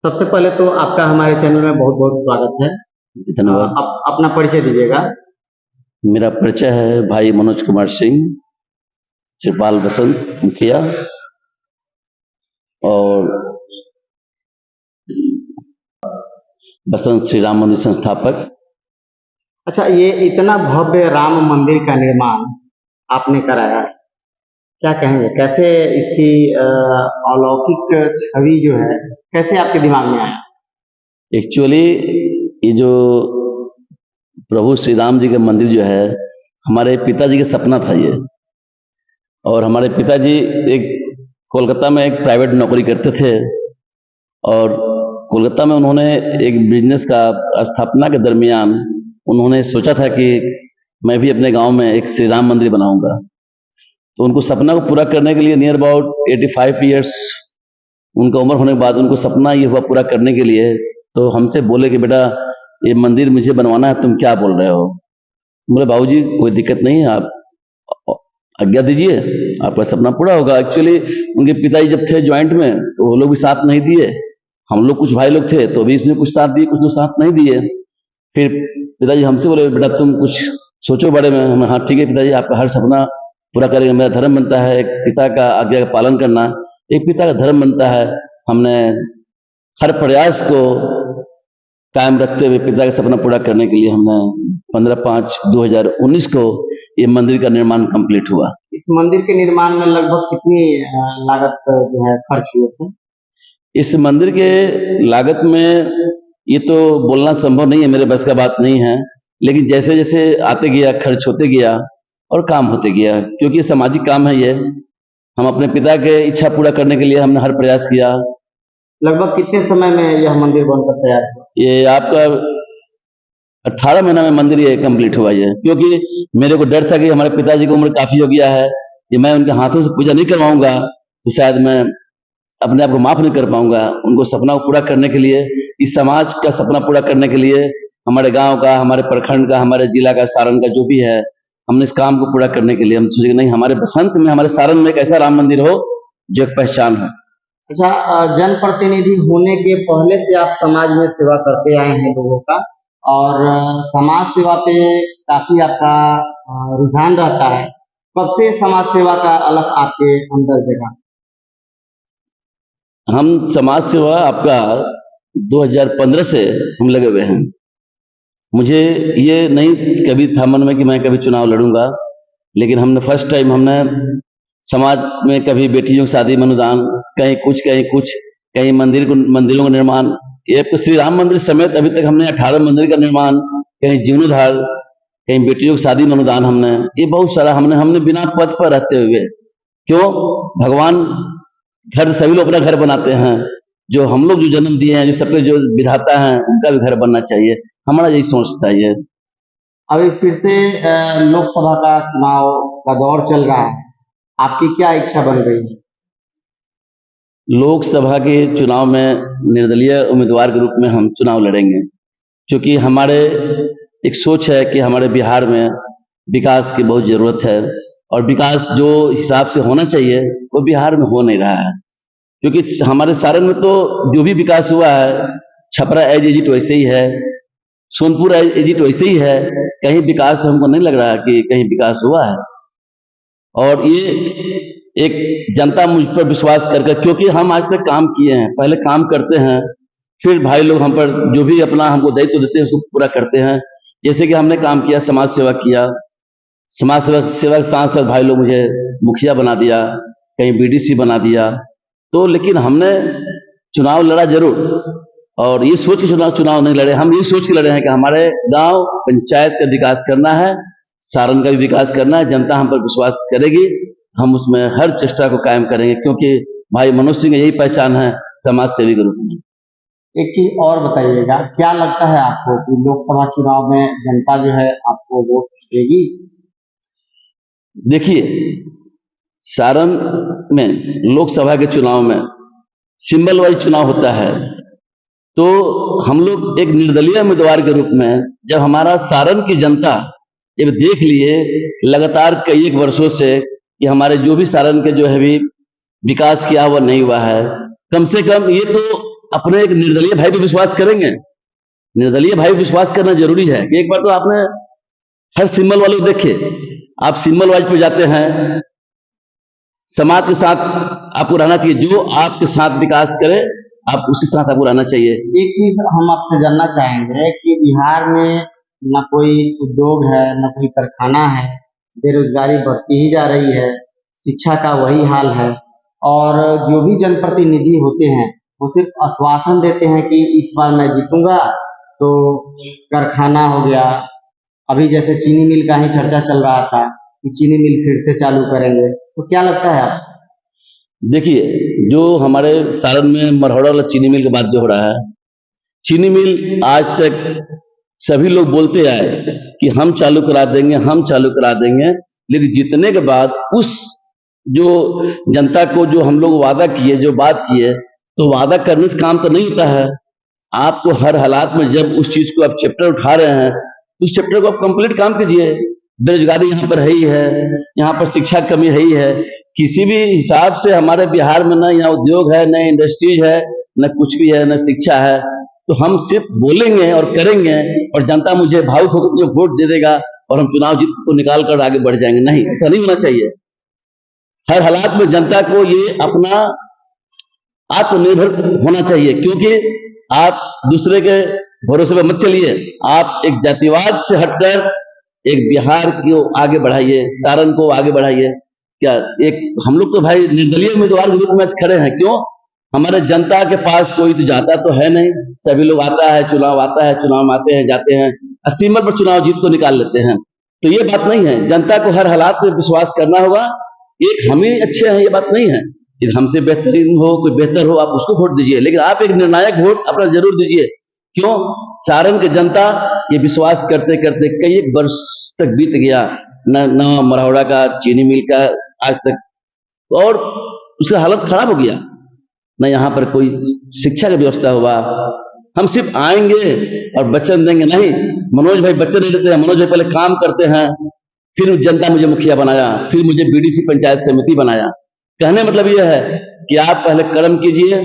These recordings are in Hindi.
सबसे पहले तो आपका हमारे चैनल में बहुत बहुत स्वागत है। धन्यवाद। आप अपना परिचय दीजिएगा। मेरा परिचय है भाई मनोज कुमार सिंह, श्रीपाल बसंत मुखिया और बसंत श्री राम मंदिर संस्थापक। अच्छा, ये इतना भव्य राम मंदिर का निर्माण आपने कराया, क्या कहेंगे? कैसे इसकी अलौकिक छवि जो है कैसे आपके दिमाग में आया? एक्चुअली ये जो प्रभु श्री राम जी का मंदिर जो है, हमारे पिताजी का सपना था ये। और हमारे पिताजी एक कोलकाता में एक प्राइवेट नौकरी करते थे और कोलकाता में उन्होंने एक बिजनेस का स्थापना के दरमियान उन्होंने सोचा था कि मैं भी अपने गांव में एक श्री राम मंदिर बनाऊंगा। तो उनको सपना को पूरा करने के लिए नियर अबाउट 85 ईयर्स उनका उम्र होने के बाद उनको सपना ये हुआ पूरा करने के लिए, तो हमसे बोले कि बेटा ये मंदिर मुझे बनवाना है, तुम क्या बोल रहे हो? बोले बाबूजी कोई दिक्कत नहीं है, आप आज्ञा दीजिए, आपका सपना पूरा होगा। एक्चुअली उनके पिताजी जब थे ज्वाइंट में तो वो लोग भी साथ नहीं दिए, हम लोग कुछ भाई लोग थे तो भी इसमें कुछ साथ दिए, कुछ लोग साथ नहीं दिए। फिर पिताजी हमसे बोले बेटा तुम कुछ सोचो बड़े में। हम हाँ ठीक है पिताजी, आपका हर सपना पूरा करेंगे, मेरा धर्म बनता है एक पिता का आज्ञा का पालन करना, एक पिता का धर्म बनता है। हमने हर प्रयास को कायम रखते हुए पिता का सपना पूरा करने के लिए हमने 15/5/2019 को ये मंदिर का निर्माण कंप्लीट हुआ। इस मंदिर के निर्माण में लगभग कितनी लागत जो है खर्च हुए थे? इस मंदिर के लागत में ये तो बोलना संभव नहीं है, मेरे बस का बात नहीं है, लेकिन जैसे जैसे आते गया खर्च होते गया और काम होते गया, क्योंकि ये सामाजिक काम है। ये हम अपने पिता के इच्छा पूरा करने के लिए हमने हर प्रयास किया। लगभग कितने समय में यह मंदिर बनकर तैयार हुआ? ये आपका 18 महीना में मंदिर ये कंप्लीट हुआ ये, क्योंकि मेरे को डर था कि हमारे पिताजी की उम्र काफी हो गया है, कि मैं उनके हाथों से पूजा नहीं करवाऊंगा तो शायद मैं अपने आप को माफ नहीं कर पाऊंगा। उनको सपना को पूरा करने के लिए, इस समाज का सपना पूरा करने के लिए, हमारे गांव का, हमारे प्रखंड का, हमारे जिला का, सारण का जो भी है, हमने इस काम को पूरा करने के लिए हम सोचे नहीं हमारे बसंत में, हमारे सारण में एक ऐसा राम मंदिर हो जो एक पहचान हो। अच्छा, जनप्रतिनिधि होने के पहले से आप समाज में सेवा करते आए हैं लोगों का, और समाज सेवा पे काफी आपका रुझान रहता है। कब से समाज सेवा का अलग आपके अंदर जगह? हम समाज सेवा आपका 2015 से हम लगे हुए हैं। मुझे ये नहीं कभी था मन में कि मैं कभी चुनाव लड़ूंगा, लेकिन हमने फर्स्ट टाइम हमने समाज में कभी बेटियों की शादी में अनुदान, कहीं कुछ कहीं कुछ, कहीं मंदिरों का निर्माण, ये तो श्री राम मंदिर समेत अभी तक हमने 18 मंदिर का निर्माण, कहीं जीर्णोद्धार, कहीं बेटियों की शादी में अनुदान, हमने ये बहुत सारा हमने बिना पद पर रहते हुए, क्यों भगवान घर, सभी लोग अपना घर बनाते हैं, जो हम लोग जो जन्म दिए हैं, जो सबके जो विधाता हैं, उनका भी घर बनना चाहिए, हमारा यही सोचता है ये। अभी फिर से लोकसभा का चुनाव का दौर चल रहा है, आपकी क्या इच्छा बन रही है? लोकसभा के चुनाव में निर्दलीय उम्मीदवार के रूप में हम चुनाव लड़ेंगे, क्योंकि हमारे एक सोच है कि हमारे बिहार में विकास की बहुत जरूरत है, और विकास जो हिसाब से होना चाहिए वो बिहार में हो नहीं रहा है। क्योंकि हमारे सारण में तो जो भी विकास हुआ है, छपरा एज इट वैसे ही है, सोनपुर एज इट वैसे ही है, कहीं विकास तो हमको नहीं लग रहा कि कहीं विकास हुआ है। और ये एक जनता मुझ पर विश्वास करके, क्योंकि हम आज तक काम किए हैं, पहले काम करते हैं, फिर भाई लोग हम पर जो भी अपना हमको दायित्व देते हैं उसको पूरा करते हैं। जैसे कि हमने काम किया, समाज सेवा किया, समाज सेवा के साथ साथ भाई लोग मुझे मुखिया बना दिया, कहीं बीडीसी बना दिया, तो लेकिन हमने चुनाव लड़ा जरूर, और ये सोच के चुनाव नहीं लड़े, हम ये सोच के लड़े हैं कि हमारे गांव पंचायत का विकास करना है, सारण का भी विकास करना है, जनता हम पर विश्वास करेगी, हम उसमें हर चेष्टा को कायम करेंगे, क्योंकि भाई मनोज सिंह यही पहचान है समाज सेवी के रूप में। एक चीज और बताइएगा, क्या लगता है आपको कि लोकसभा चुनाव में जनता जो है आपको वोट देगी? देखिए, सारण में लोकसभा के चुनाव में सिंबल वाइज चुनाव होता है, तो हम लोग एक निर्दलीय उम्मीदवार के रूप में, जब हमारा सारण की जनता जब देख लिए लगातार कई एक वर्षों से कि हमारे जो भी सारण के जो है भी विकास किया हुआ नहीं हुआ है, कम से कम ये तो अपने एक निर्दलीय भाई पे विश्वास करेंगे। निर्दलीय भाई विश्वास करना जरूरी है कि एक बार तो आपने हर सिंबल वाले देखे, आप सिंबल वाइज पे जाते हैं, समाज के साथ आपको रहना चाहिए, जो आपके साथ विकास करे आप उसके साथ आपको रहना चाहिए। एक चीज हम आपसे जानना चाहेंगे कि बिहार में न कोई उद्योग है, न कोई कारखाना है, बेरोजगारी बढ़ती ही जा रही है, शिक्षा का वही हाल है, और जो भी जनप्रतिनिधि होते हैं वो सिर्फ आश्वासन देते हैं कि इस बार मैं जीतूंगा तो कारखाना हो गया, अभी जैसे चीनी मिल का ही चर्चा चल रहा था कि चीनी मिल फिर से चालू करेंगे, तो क्या लगता है आपको? देखिए, जो हमारे सारण में मरहौड़ा वाला चीनी मिल की बात जो हो रहा है, चीनी मिल आज तक सभी लोग बोलते आए कि हम चालू करा देंगे, हम चालू करा देंगे, लेकिन जीतने के बाद उस जो जनता को जो हम लोग वादा किए, जो बात किए, तो वादा करने से काम तो नहीं होता है। आपको हर हालात में जब उस चीज को आप चैप्टर उठा रहे हैं, तो उस चैप्टर को आप कंप्लीट काम कीजिए। बेरोजगारी यहाँ पर है ही है, यहाँ पर शिक्षा की कमी है ही है, किसी भी हिसाब से हमारे बिहार में न यहाँ उद्योग है, न इंडस्ट्रीज है, न कुछ भी है, न शिक्षा है, तो हम सिर्फ बोलेंगे और करेंगे और जनता मुझे भावुक होकर मुझे वोट दे देगा और हम चुनाव जीत को निकाल कर आगे बढ़ जाएंगे। नहीं, ऐसा नहीं होना चाहिए। हर हालात में जनता को ये अपना आत्मनिर्भर होना चाहिए, क्योंकि आप दूसरे के भरोसे पर मत चलिए, आप एक जातिवाद से हटकर एक बिहार को आगे बढ़ाइए, सारण को आगे बढ़ाइए। क्या एक हम लोग तो भाई निर्दलीय उम्मीदवार के रूप में खड़े हैं, क्यों? हमारे जनता के पास कोई तो जाता तो है नहीं, सभी लोग आता है, चुनाव आता है, चुनाव में आते हैं, जाते हैं, असीमत पर चुनाव जीत को निकाल लेते हैं। तो ये बात नहीं है, जनता को हर हालात में विश्वास करना होगा। एक हम ही अच्छे हैं ये बात नहीं है, हमसे बेहतरीन हो, कोई बेहतर हो, आप उसको वोट दीजिए, लेकिन आप एक निर्णायक वोट अपना जरूर दीजिए। क्यों? सारण की जनता ये विश्वास करते करते कई एक वर्ष तक बीत गया, न मरहौड़ा का चीनी मिल का आज तक, और उसका हालत खराब हो गया, न यहाँ पर कोई शिक्षा की व्यवस्था हुआ। हम सिर्फ आएंगे और वचन देंगे, नहीं, मनोज भाई वचन नहीं देते हैं। मनोज भाई पहले काम करते हैं, फिर जनता मुझे मुखिया बनाया, फिर मुझे बीडीसी पंचायत समिति बनाया। कहने मतलब यह है कि आप पहले कर्म कीजिए,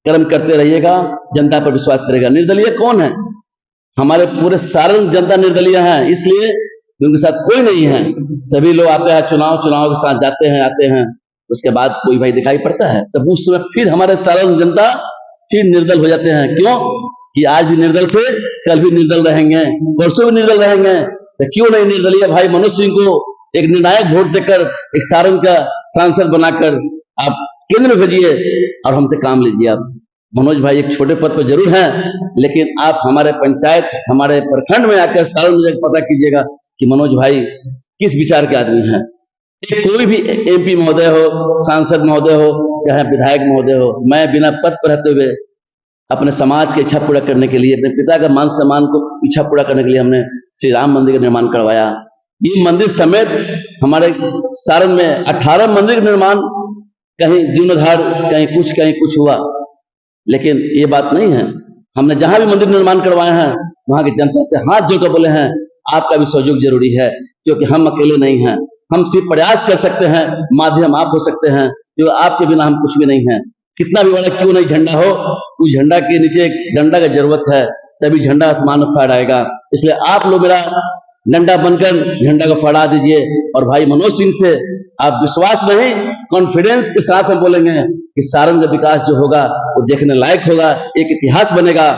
कर्म करते रहिएगा, जनता पर विश्वास करेगा। निर्दलीय कौन है? हमारे पूरे सारण जनता निर्दलीय है, इसलिए उनके साथ कोई नहीं है। सभी लोग आते हैं, चुनाव के साथ जाते हैं, आते हैं, उसके बाद कोई भाई दिखाई पड़ता है, तब उस समय फिर हमारे सारण जनता फिर निर्दल हो जाते हैं। क्यों? कि आज भी निर्दल थे, कल भी निर्दल रहेंगे, परसों भी निर्दल रहेंगे, तो क्यों नहीं निर्दलीय भाई मनोज सिंह को एक निर्णायक वोट देकर एक सारण का सांसद बनाकर आप केंद्र में भेजिए और हमसे काम लीजिए। आप मनोज भाई एक छोटे पद पर जरूर हैं, लेकिन आप हमारे पंचायत, हमारे प्रखंड में आकर सारण में पता कीजिएगा कि मनोज भाई किस विचार के आदमी हैं। कोई भी एमपी महोदय हो, सांसद महोदय हो, चाहे विधायक महोदय हो, मैं बिना पद पर रहते हुए अपने समाज की इच्छा पूरा करने के लिए, अपने पिता का मान सम्मान को इच्छा पूरा करने के लिए हमने श्री राम मंदिर का निर्माण करवाया। ये मंदिर समेत हमारे सारण में 18 मंदिर का निर्माण, कहीं जीर्णोद्धार, कहीं कुछ हुआ, लेकिन ये बात नहीं है। हमने जहां भी मंदिर निर्माण करवाए हैं वहां की जनता से हाथ जोड़कर बोले हैं आपका भी सहयोग जरूरी है, क्योंकि हम अकेले नहीं हैं। हम सिर्फ प्रयास कर सकते हैं, माध्यम आप हो सकते हैं, जो आपके बिना हम कुछ भी नहीं हैं। कितना भी बड़ा क्यों नहीं झंडा हो, उस झंडा के नीचे एक डंडा की जरूरत है, तभी झंडा आसमान में फहराएगा। इसलिए आप लोग मेरा डंडा बनकर झंडा को फहरा दीजिए। और भाई मनोज सिंह से आप विश्वास नहीं, कॉन्फिडेंस के साथ हम बोलेंगे कि सारण का विकास जो होगा वो देखने लायक होगा, एक इतिहास बनेगा।